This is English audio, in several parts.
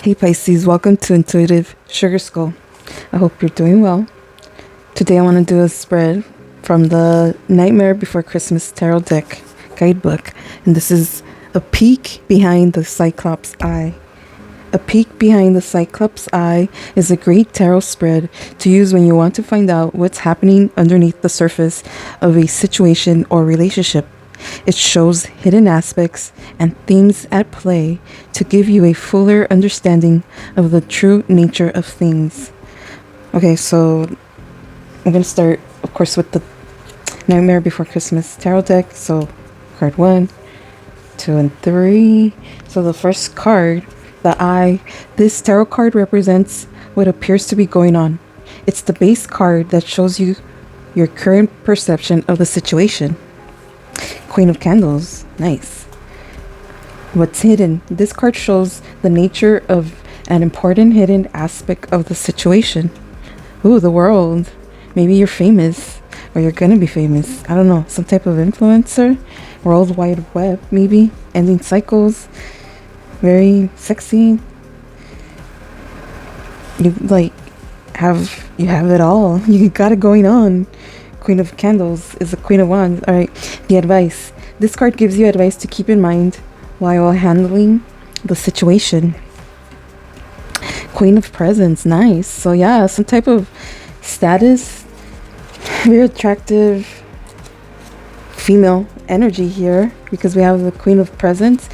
Hey Pisces, welcome to Intuitive Sugar Skull. I hope you're doing well. Today I want to do a spread from the Nightmare Before Christmas Tarot Deck Guidebook. And this is a peek behind the Cyclops Eye. A peek behind the Cyclops Eye is a great tarot spread to use when you want to find out what's happening underneath the surface of a situation or relationship. It shows hidden aspects and themes at play to give you a fuller understanding of the true nature of things. Okay, so I'm going to start, of course, with the Nightmare Before Christmas Tarot deck. So card 1, 2, and 3. So the first card, the Eye. This tarot card represents what appears to be going on. It's the base card that shows you your current perception of the situation. Queen of Candles, nice. What's hidden? This card shows the nature of an important hidden aspect of the situation. Ooh, the world. Maybe you're famous, or you're gonna be famous. I don't know, some type of influencer. World Wide Web, maybe. Ending cycles. Very sexy. You have it all. You got it going on. Queen of Candles is the Queen of Wands. All right, the advice. This card gives you advice to keep in mind while handling the situation. Queen of Presents, nice. So yeah, some type of status, very attractive female energy here because we have the Queen of Presents,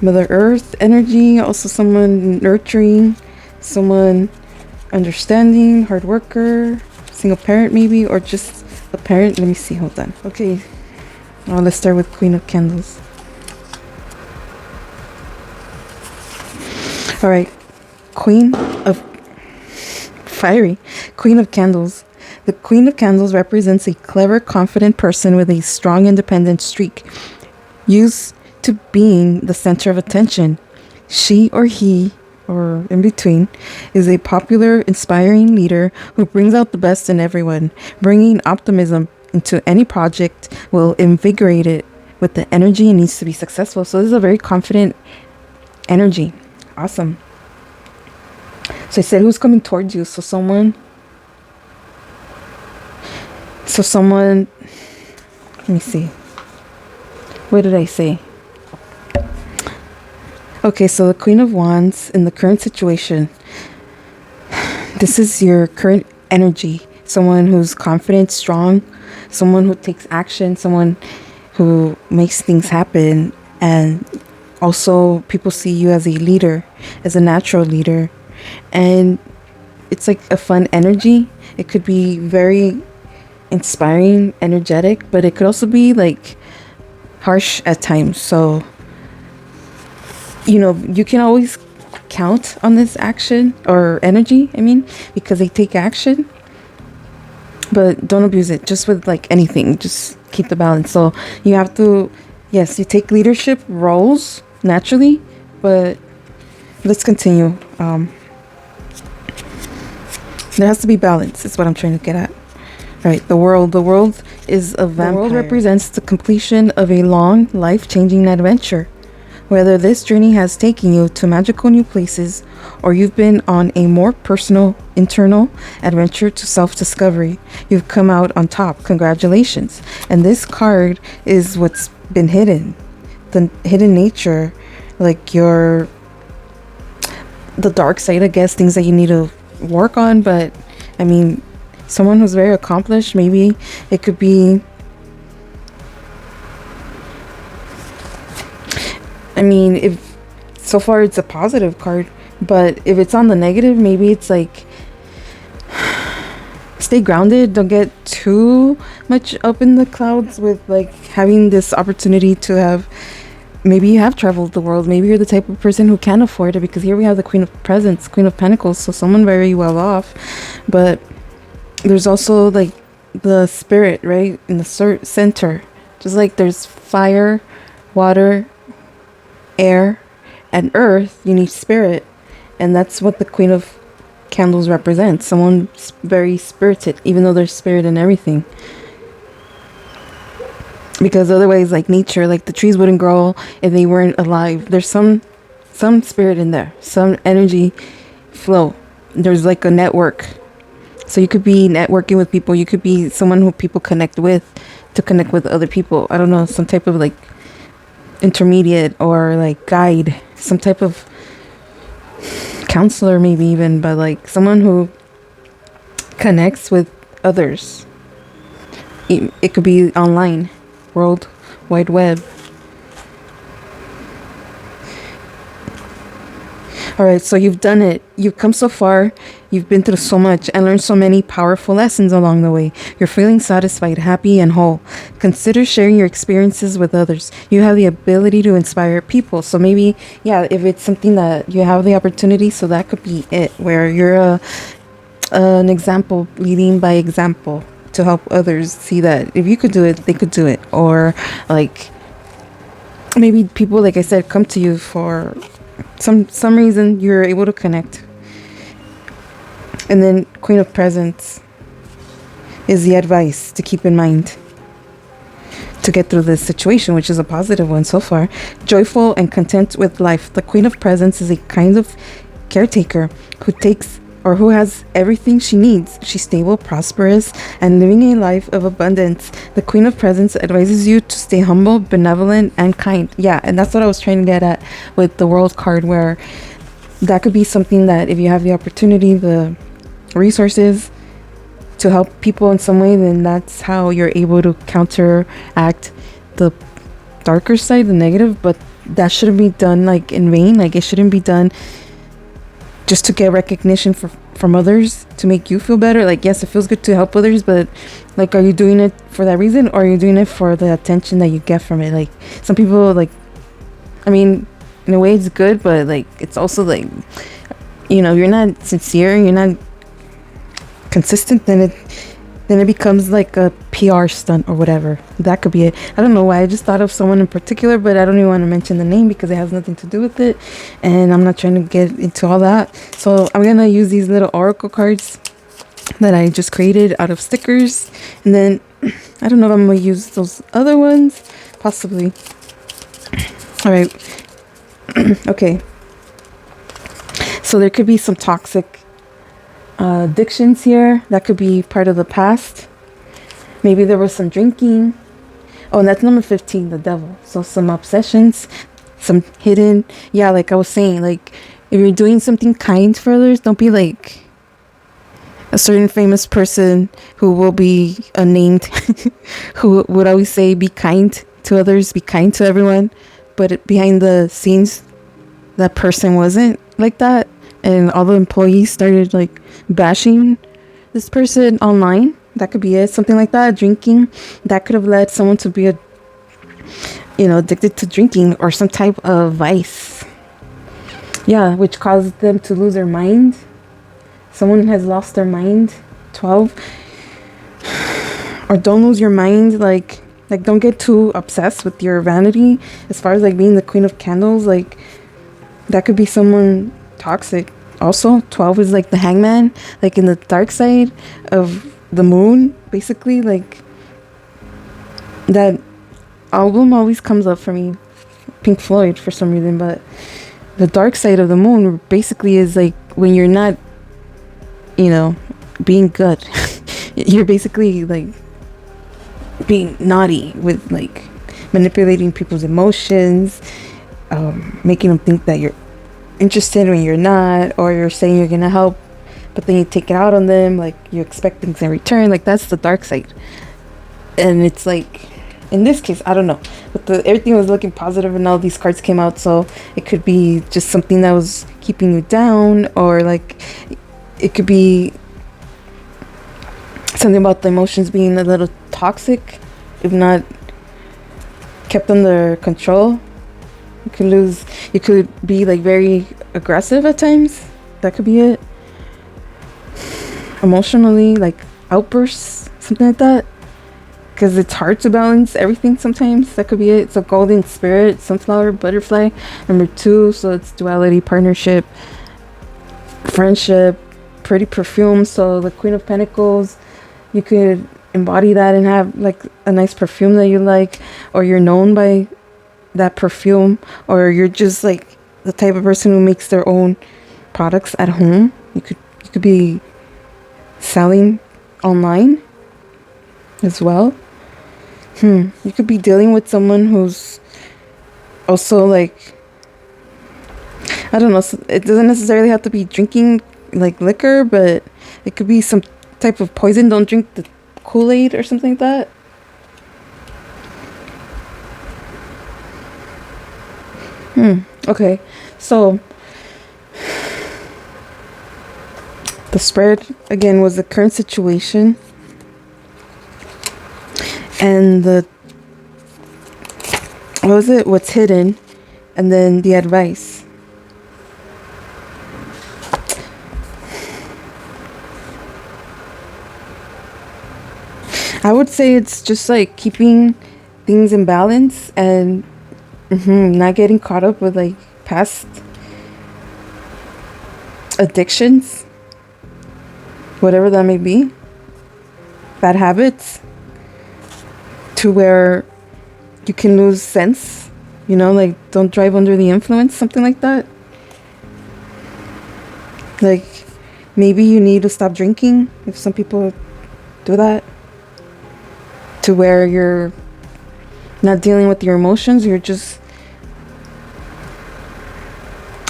Mother Earth energy, also someone nurturing, someone understanding, hard worker, single parent maybe, or just a parent. Let me see, hold on. Okay, well, let's start with Queen of Candles. All right, Queen of Fiery, Queen of Candles. The Queen of Candles represents a clever, confident person with a strong, independent streak, used to being the center of attention. She or he, or in between, is a popular, inspiring leader who brings out the best in everyone. Bringing optimism into any project will invigorate it with the energy it needs to be successful. So this is a very confident energy. Awesome. So I said, who's coming towards you? So someone, let me see. What did I say? Okay, so the Queen of Wands in the current situation. This is your current energy. Someone who's confident, strong, someone who takes action, someone who makes things happen. And also people see you as a leader, as a natural leader. And it's like a fun energy. It could be very inspiring, energetic, but it could also be like harsh at times. So you can always count on this action or energy, because they take action, but don't abuse it. Just with like anything, just keep the balance. So you have to, yes, you take leadership roles naturally, but let's continue. There has to be balance, is what I'm trying to get at. All right, the world. The world is a vampire. The world represents the completion of a long, life-changing adventure. Whether this journey has taken you to magical new places or you've been on a more personal, internal adventure to self-discovery, you've come out on top. Congratulations. And this card is what's been hidden. The hidden nature, like the dark side, I guess, things that you need to work on. But, someone who's very accomplished, maybe it could be... if so far it's a positive card, but if it's on the negative, maybe it's like stay grounded. Don't get too much up in the clouds with like having this opportunity to have, maybe you have traveled the world. Maybe you're the type of person who can afford it, because here we have the Queen of Presents, Queen of Pentacles, so someone very well off. But there's also like the spirit, right, in the center. Just like there's fire, water, air, and earth, you need spirit. And that's what the Queen of Candles represents. Someone very spirited, even though there's spirit in everything. Because otherwise, like nature, like the trees wouldn't grow if they weren't alive. There's some some spirit in there, some energy flow. There's like a network. So you could be networking with people. You could be someone who people connect with to connect with other people. I don't know, some type of like intermediate or like guide, some type of counselor maybe even, but like someone who connects with others. It could be online, World Wide Web. All right, so you've done it. You've come so far. You've been through so much and learned so many powerful lessons along the way. You're feeling satisfied, happy, and whole. Consider sharing your experiences with others. You have the ability to inspire people. So maybe, yeah, if it's something that you have the opportunity, so that could be it, where you're an example, leading by example to help others see that if you could do it, they could do it. Or like maybe people, like I said, come to you for some reason, you're able to connect. And then Queen of Presents is the advice to keep in mind to get through this situation, which is a positive one so far. Joyful and content with life. The Queen of Presents is a kind of caretaker who takes or who has everything she needs. She's stable, prosperous, and living a life of abundance. The Queen of Presents advises you to stay humble, benevolent, and kind. Yeah, and that's what I was trying to get at with the World card, where that could be something that if you have the opportunity, the resources to help people in some way, then that's how you're able to counteract the darker side, the negative. But that shouldn't be done like in vain. Like it shouldn't be done just to get recognition from others to make you feel better. Like, yes, it feels good to help others, but like, are you doing it for that reason, or are you doing it for the attention that you get from it? Like, some people, like, I mean, in a way it's good, but like, it's also like, you know, you're not sincere, you're not consistent, then it becomes like a PR stunt or whatever. That could be it. I don't know why I just thought of someone in particular, but I don't even want to mention the name because it has nothing to do with it, and I'm not trying to get into all that. So I'm gonna use these little oracle cards that I just created out of stickers, and then I don't know if I'm gonna use those other ones, possibly. All right. Okay, so there could be some toxic addictions here. That could be part of the past. Maybe there was some drinking. Oh, and that's number 15, the devil. So some obsessions, some hidden, yeah, like I was saying, like if you're doing something kind for others, don't be like a certain famous person who will be unnamed who would always say be kind to others, be kind to everyone, but behind the scenes that person wasn't like that, and all the employees started like bashing this person online. That could be it. Something like that. Drinking, that could have led someone to be addicted to drinking or some type of vice, yeah, which caused them to lose their mind. Someone has lost their mind. 12. Or don't lose your mind, like don't get too obsessed with your vanity. As far as like being the Queen of Candles, like that could be someone toxic. Also, 12 is like the Hangman, like in the dark side of the moon, basically. Like that album always comes up for me, Pink Floyd, for some reason. But the dark side of the moon basically is like when you're not, being good. You're basically like being naughty with like manipulating people's emotions, making them think that you're interested when you're not, or you're saying you're gonna help but then you take it out on them, like you expect things in return. Like that's the dark side. And it's like in this case, I don't know, but everything was looking positive and all these cards came out, so it could be just something that was keeping you down, or like it could be something about the emotions being a little toxic if not kept under control. You could be like very aggressive at times. That could be it. Emotionally, like outbursts, something like that, because it's hard to balance everything sometimes. That could be it. So golden spirit, sunflower, butterfly, number 2. So it's duality, partnership, friendship, pretty perfume. So the Queen of Pentacles, you could embody that and have like a nice perfume that you like, or you're known by that perfume, or you're just like the type of person who makes their own products at home. You could be selling online as well. You could be dealing with someone who's also like, I don't know, it doesn't necessarily have to be drinking like liquor, but it could be some type of poison. Don't drink the Kool-Aid or something like that. Okay, so the spread again was the current situation and what's hidden, and then the advice. I would say it's just like keeping things in balance and not getting caught up with like past addictions, whatever that may be, bad habits, to where you can lose sense, like don't drive under the influence, something like that. Like maybe you need to stop drinking, if some people do that, to where you're not dealing with your emotions, you're just,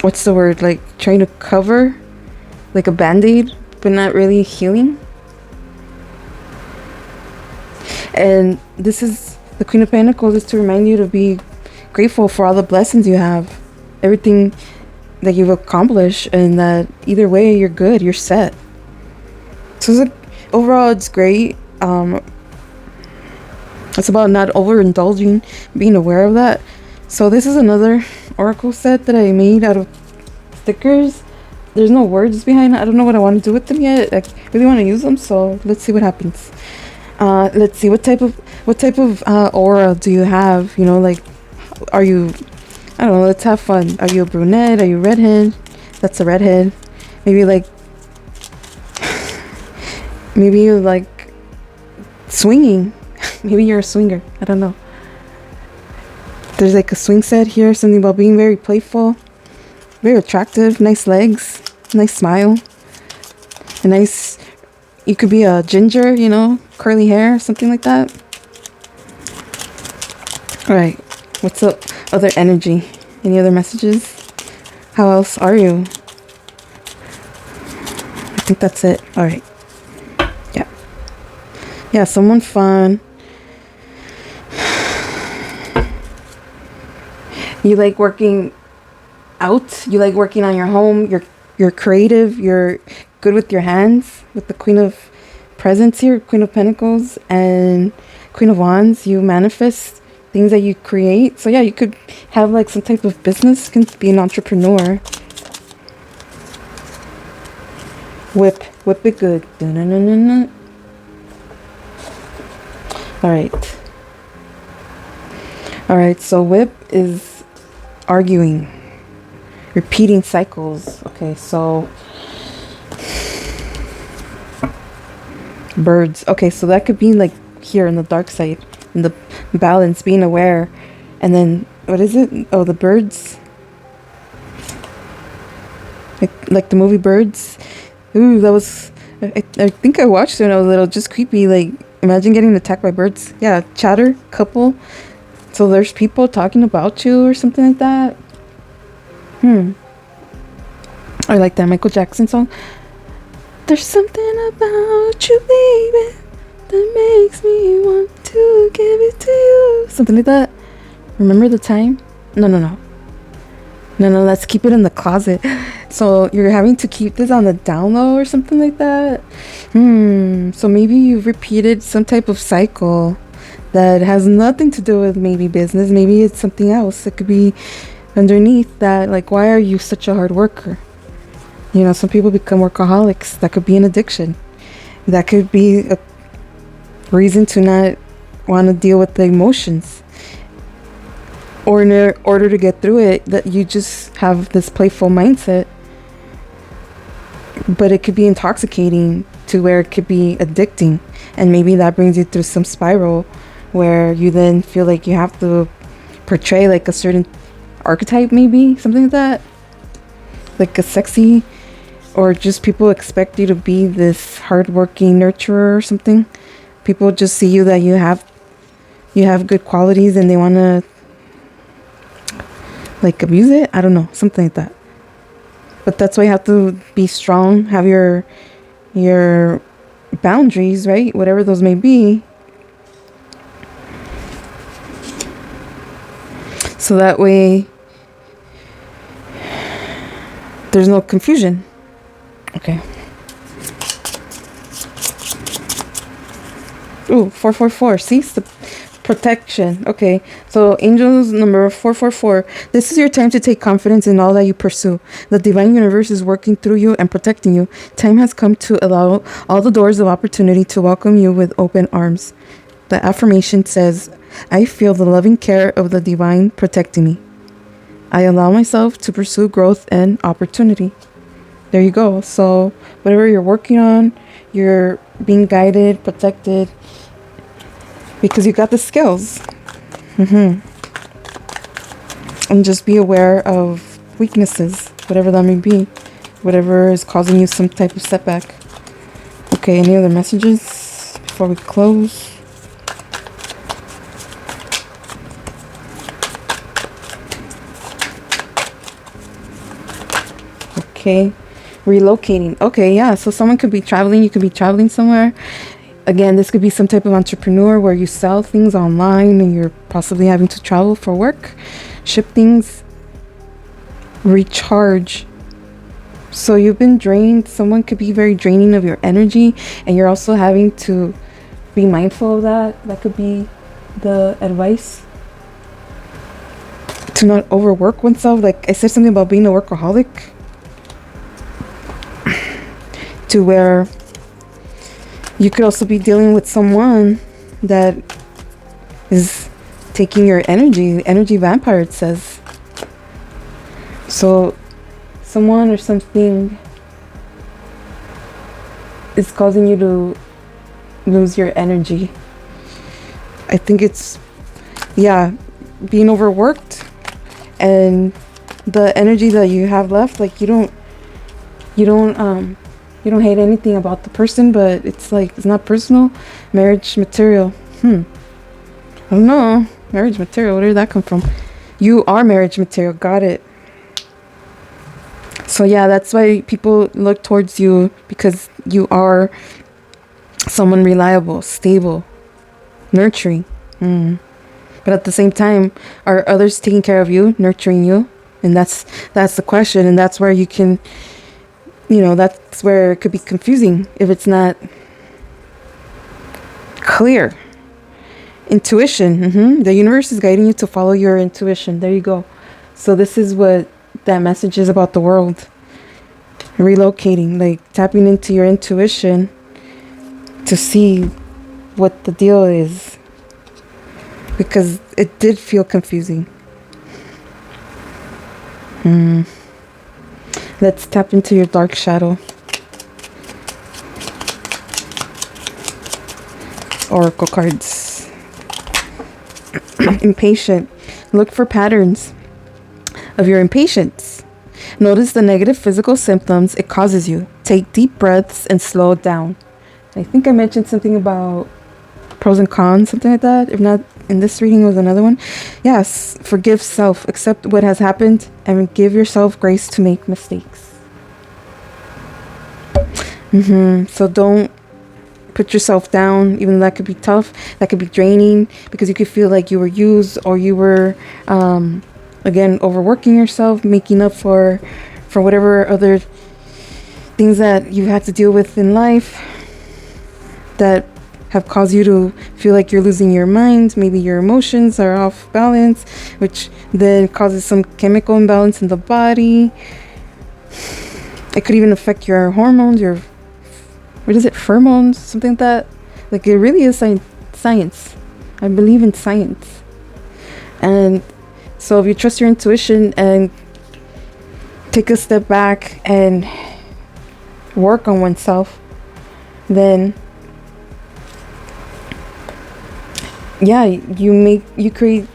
what's the word, like trying to cover like a band-aid but not really healing. And this is the Queen of Pentacles, is to remind you to be grateful for all the blessings you have, everything that you've accomplished, and that either way you're good, you're set. So it's like, overall it's great. It's about not overindulging, being aware of that. So this is another oracle set that I made out of stickers. There's no words behind it. I don't know what I want to do with them yet. I really want to use them, so let's see what happens. Let's see what type of aura do you have? Like, are you, I don't know, let's have fun. Are you a brunette? Are you redhead? That's a redhead. Maybe like maybe you like swinging. Maybe you're a swinger. I don't know. There's like a swing set here. Something about being very playful, very attractive, nice legs, nice smile, a nice, you could be a ginger, curly hair, something like that. All right. What's up? Other energy? Any other messages? How else are you? I think that's it. All right. Yeah, someone fun. You like working out, you like working on your home, you're creative, you're good with your hands. With the Queen of Presents here, Queen of Pentacles and Queen of Wands, you manifest things that you create. So yeah, you could have like some type of business, can be an entrepreneur. Whip it good. Dun-dun-dun-dun-dun. All right, so whip is arguing, repeating cycles. Okay, so birds. Okay, so that could be like here in the dark side, in the balance, being aware. And then what is it? Oh, the birds, like the movie Birds. Ooh, that was, I think I watched it when I was little. Just creepy. Like, imagine getting attacked by birds. Yeah, chatter, couple. So there's people talking about you or something like that. I like that Michael Jackson song. There's something about you, baby, that makes me want to give it to you. Something like that. Remember the time? No, let's keep it in the closet. So you're having to keep this on the down low or something like that. So maybe you've repeated some type of cycle that has nothing to do with maybe business. Maybe it's something else. It could be underneath that, like, why are you such a hard worker? Some people become workaholics. That could be an addiction. That could be a reason to not want to deal with the emotions. Or in order to get through it, that you just have this playful mindset. But it could be intoxicating to where it could be addicting. And maybe that brings you through some spiral where you then feel like you have to portray like a certain archetype, maybe something like that, like a sexy, or just people expect you to be this hardworking nurturer or something. People just see you that you have good qualities and they want to like abuse it. I don't know, something like that. But that's why you have to be strong, have your boundaries, right? Whatever those may be. So that way there's no confusion. Okay. Ooh, 444. See? Protection. Okay. So angels number 444. This is your time to take confidence in all that you pursue. The divine universe is working through you and protecting you. Time has come to allow all the doors of opportunity to welcome you with open arms. The affirmation says, I feel the loving care of the divine protecting me. I allow myself to pursue growth and opportunity. There you go. So whatever you're working on, you're being guided, protected, because you got the skills. And just be aware of weaknesses, whatever that may be, whatever is causing you some type of setback. Okay, any other messages before we close? Okay, relocating. Okay, yeah, so someone could be traveling, you could be traveling somewhere. Again, this could be some type of entrepreneur where you sell things online and you're possibly having to travel for work, ship things, recharge. So you've been drained. Someone could be very draining of your energy and you're also having to be mindful of that. That could be the advice. To not overwork oneself. Like I said something about being a workaholic. To where you could also be dealing with someone that is taking your energy vampire, it says. So someone or something is causing you to lose your energy. I think it's, yeah, being overworked and the energy that you have left, like you don't hate anything about the person, but it's like, it's not personal. Marriage material. I don't know. Marriage material, where did that come from? You are marriage material. Got it. So yeah, that's why people look towards you, because you are someone reliable, stable, nurturing. But at the same time, are others taking care of you, nurturing you? And that's the question. And that's where you can, that's where it could be confusing if it's not clear. Intuition. The universe is guiding you to follow your intuition. There you go. So this is what that message is about the world. Relocating, like tapping into your intuition to see what the deal is. Because it did feel confusing. Let's tap into your dark shadow. Oracle cards. Impatient. Look for patterns of your impatience. Notice the negative physical symptoms it causes you. Take deep breaths and slow down. I think I mentioned something about pros and cons, something like that. If not, in this reading was another one. Yes, forgive self. Accept what has happened and give yourself grace to make mistakes. So don't put yourself down, even though that could be tough. That could be draining because you could feel like you were used, or you were, again, overworking yourself, making up for whatever other things that you had to deal with in life that have caused you to feel like you're losing your mind. Maybe your emotions are off balance, which then causes some chemical imbalance in the body. It could even affect your hormones, your, what is it, pheromones, something like that. Like, it really is science. I believe in science. And so if you trust your intuition and take a step back and work on oneself, then yeah, you create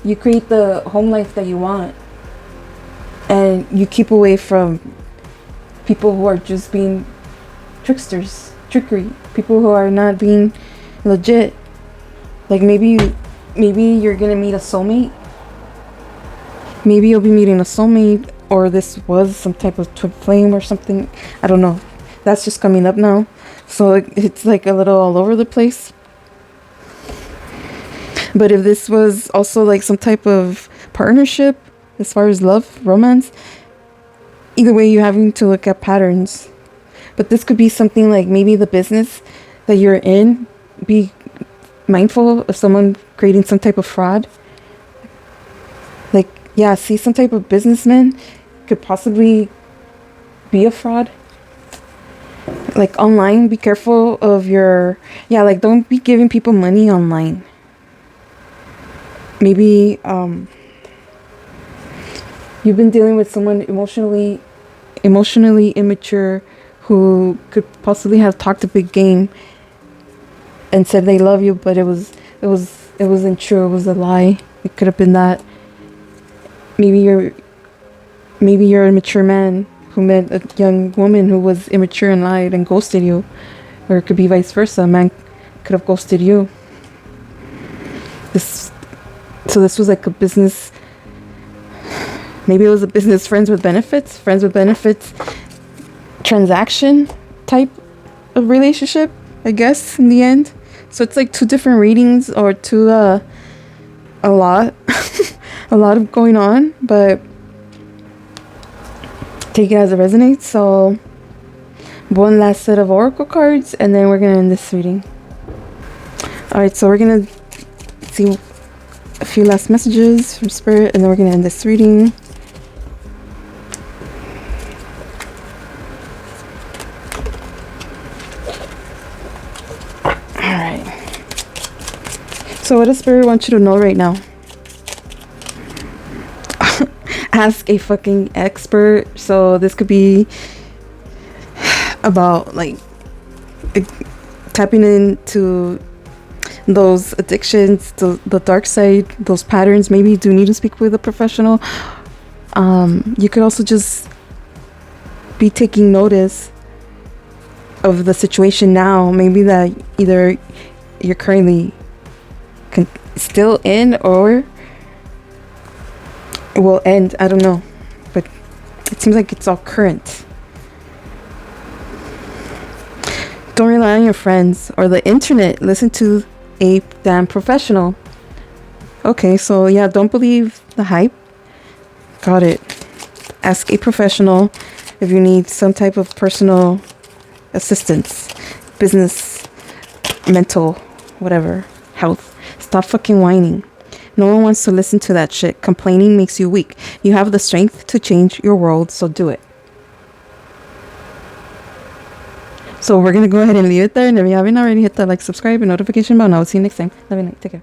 the home life that you want. And you keep away from people who are just being tricksters, trickery, people who are not being legit. Like maybe you're gonna meet a soulmate. Maybe you'll be meeting a soulmate, or this was some type of twin flame or something. I don't know. That's just coming up now. So it's like a little all over the place. But if this was also like some type of partnership, as far as love, romance, either way, you're having to look at patterns. But this could be something like maybe the business that you're in, be mindful of someone creating some type of fraud. Like, yeah, see, some type of businessman could possibly be a fraud. Like online, be careful of your, yeah, like don't be giving people money online. Maybe you've been dealing with someone emotionally immature who could possibly have talked a big game and said they love you, but it wasn't true. It was a lie. It could have been that. Maybe you're a mature man who met a young woman who was immature and lied and ghosted you, or it could be vice versa. A man could have ghosted you. This was like a business. Maybe it was a business friends with benefits transaction type of relationship, I guess, in the end. So it's like two different readings, or two a lot a lot of going on, but take it as it resonates. So one last set of oracle cards, and then we're gonna end this reading. All right, so we're gonna see a few last messages from Spirit, and then we're gonna end this reading. All right, so what does Spirit want you to know right now? Ask a fucking expert. So this could be about like tapping into those addictions, the dark side, those patterns. Maybe you do need to speak with a professional. You could also just be taking notice of the situation now. Maybe that either you're currently still in, or it will end. I don't know, but it seems like it's all current. Don't rely on your friends or the internet. Listen to a damn professional. Okay, so yeah, don't believe the hype. Got it. Ask a professional if you need some type of personal assistance, business, mental, whatever, health. Stop fucking whining. No one wants to listen to that shit. Complaining makes you weak. You have the strength to change your world, so do it. So we're going to go ahead and leave it there. And if you haven't already, hit that like, subscribe, and notification bell. And I will see you next time. Have a night. Take care.